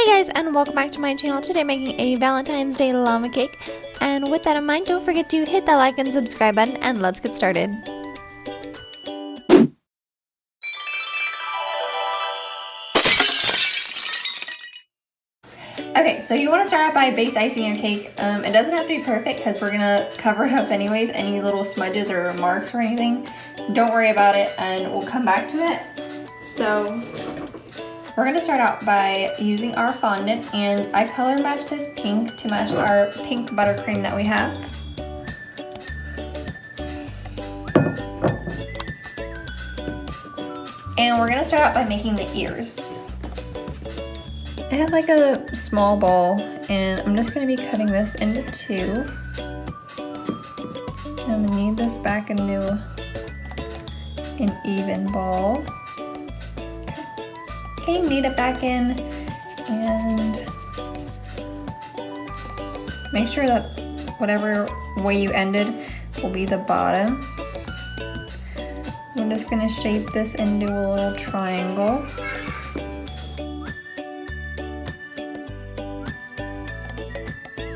Hey guys, and welcome back to my channel. Today I'm making a Valentine's Day llama cake, and with that in mind, don't forget to hit that like and subscribe button, and let's get started. Okay, so you want to start out by base icing your cake. It doesn't have to be perfect because we're gonna cover it up anyways. Any little smudges or marks or anything, don't worry about it, and we'll come back to it. So we're gonna start out by using our fondant, and I color match this pink to match our pink buttercream that we have. And we're gonna start out by making the ears. I have like a small ball, and I'm just gonna be cutting this into two. I'm gonna knead this back into an even ball. Okay, knead it back in, and make sure that whatever way you ended will be the bottom. I'm just gonna shape this into a little triangle.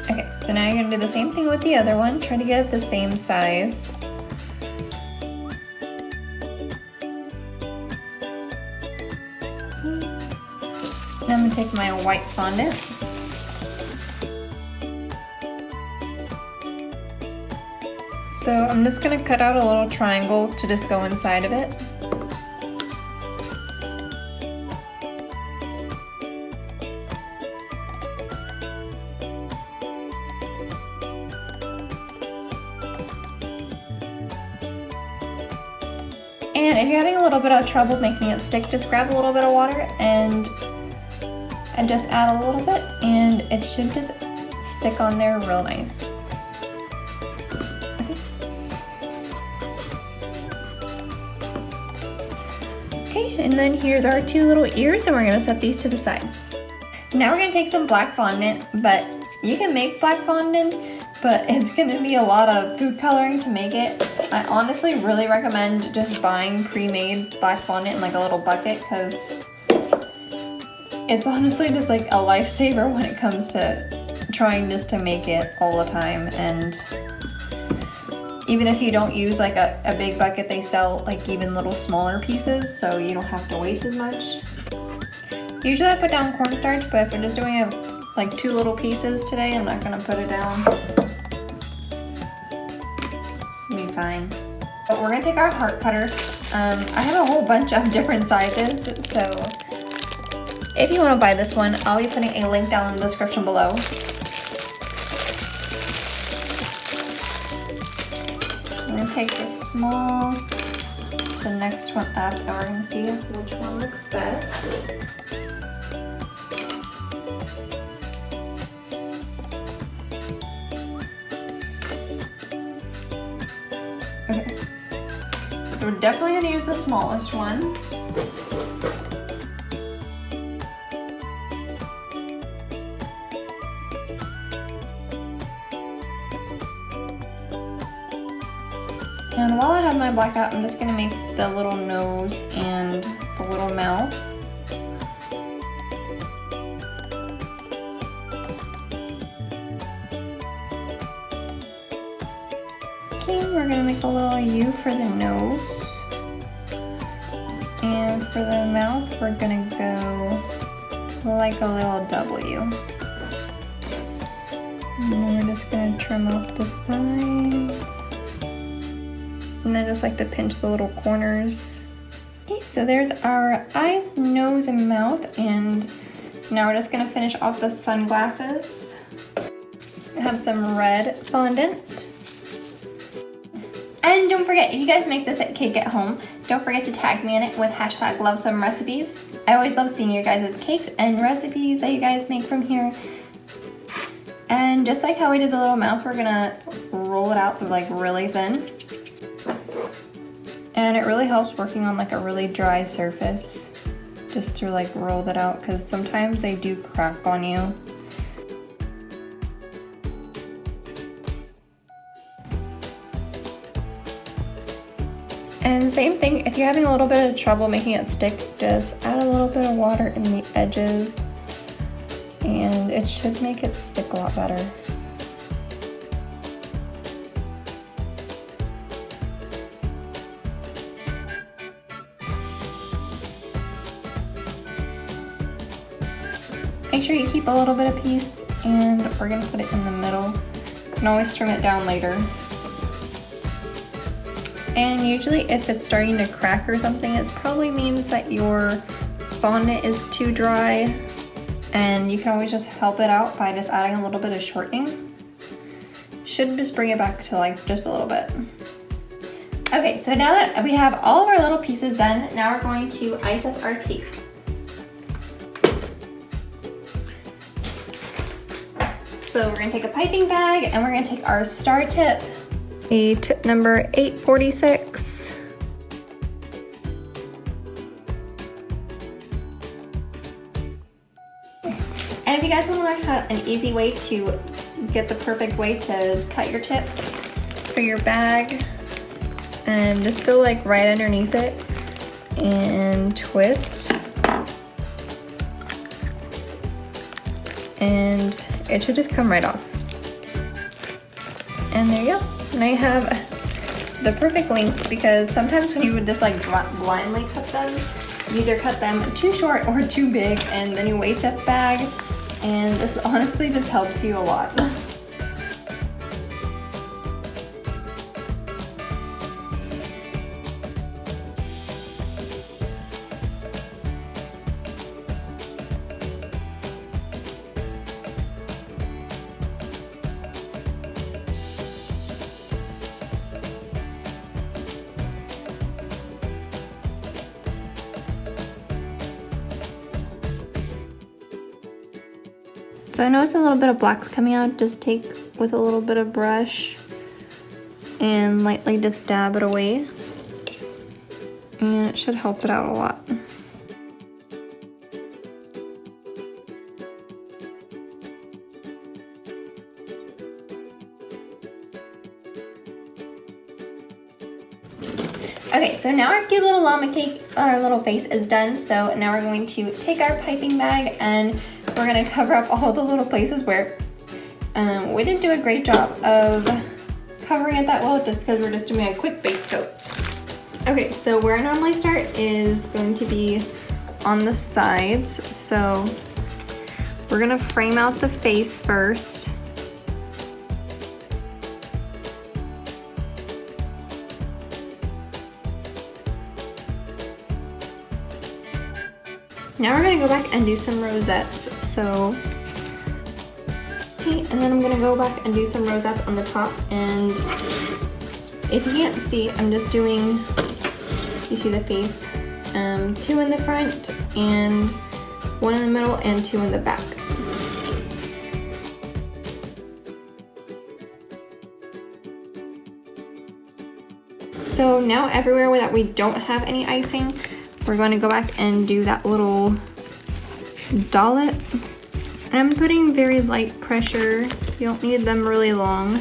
Okay, so now you're gonna do the same thing with the other one. Try to get it the same size. Now I'm going to take my white fondant. So I'm just going to cut out a little triangle to just go inside of it. And if you're having a little bit of trouble making it stick, just grab a little bit of water and just add a little bit, and it should just stick on there real nice. Okay, and then here's our two little ears, and we're gonna set these to the side. Now we're gonna take some black fondant, but you can make black fondant, but it's gonna be a lot of food coloring to make it. I honestly really recommend just buying pre-made black fondant in like a little bucket, because it's honestly just like a lifesaver when it comes to trying just to make it all the time. And even if you don't use like a big bucket, they sell like even little smaller pieces, so you don't have to waste as much. Usually I put down cornstarch, but if we're just doing like two little pieces today, I'm not gonna put it down. It'll be fine. But we're gonna take our heart cutter. I have a whole bunch of different sizes, so if you want to buy this one, I'll be putting a link down in the description below. I'm going to take this small to the next one up, and we're going to see which one looks best. Okay. So we're definitely going to use the smallest one. And while I have my black out, I'm just going to make the little nose and the little mouth. Okay, we're going to make a little U for the nose. And for the mouth, we're going to go like a little W. And then we're just going to trim off the sides. And I just like to pinch the little corners. Okay, so there's our eyes, nose, and mouth, and now we're just gonna finish off the sunglasses. I have some red fondant. And don't forget, if you guys make this cake at home, don't forget to tag me in it with hashtag #LoveSomeRecipes. I always love seeing your guys' cakes and recipes that you guys make from here. And just like how we did the little mouth, we're gonna roll it out like really thin. And it really helps working on like a really dry surface, just to like roll that out, because sometimes they do crack on you. And same thing, if you're having a little bit of trouble making it stick, just add a little bit of water in the edges and it should make it stick a lot better. Make sure you keep a little bit of piece, and we're gonna put it in the middle. You can always trim it down later. And usually if it's starting to crack or something, it probably means that your fondant is too dry, and you can always just help it out by just adding a little bit of shortening. Should just bring it back to life just a little bit. Okay, so now that we have all of our little pieces done, now we're going to ice up our cake. So we're gonna take a piping bag and we're gonna take our star tip, a tip number 846. And if you guys wanna learn an easy way to get the perfect way to cut your tip for your bag, just go like right underneath it and twist. And it should just come right off. And there you go. Now you have the perfect length, because sometimes when you would just like blindly cut them, you either cut them too short or too big, and then you waste a bag. And this honestly just helps you a lot. So I noticed a little bit of black's coming out. Just take with a little bit of brush and lightly just dab it away. And it should help it out a lot. Okay, so now our cute little llama cake, our little face is done. So now we're going to take our piping bag and we're gonna cover up all the little places where we didn't do a great job of covering it that well, just because we're just doing a quick base coat. Okay, so where I normally start is going to be on the sides. So we're gonna frame out the face first. Now we're gonna go back and do some rosettes. So, okay, and then I'm gonna go back and do some rosettes on the top. And if you can't see, I'm just doing, you see the face, 2 in the front and 1 in the middle and 2 in the back. So now everywhere that we don't have any icing, we're going to go back and do that little dollop. And I'm putting very light pressure. You don't need them really long.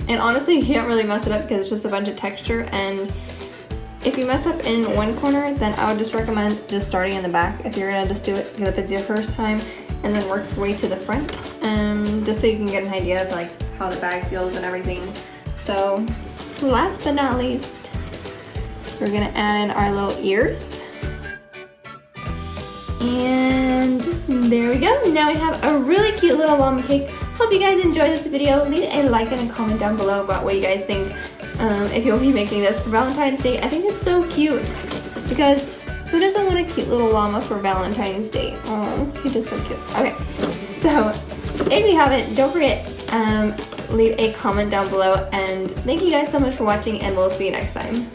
And honestly, you can't really mess it up because it's just a bunch of texture. And if you mess up in one corner, then I would just recommend just starting in the back if you're gonna just do it, if it's your first time, and then work your way to the front, just so you can get an idea of like how the bag feels and everything. So last but not least, we're gonna add in our little ears. And there we go. Now we have a really cute little llama cake. Hope you guys enjoyed this video. Leave a like and a comment down below about what you guys think. If you'll be making this for Valentine's Day. I think it's so cute, because who doesn't want a cute little llama for Valentine's Day? Oh, he's just so cute. Okay, so if you haven't, don't forget, leave a comment down below, and thank you guys so much for watching, and we'll see you next time.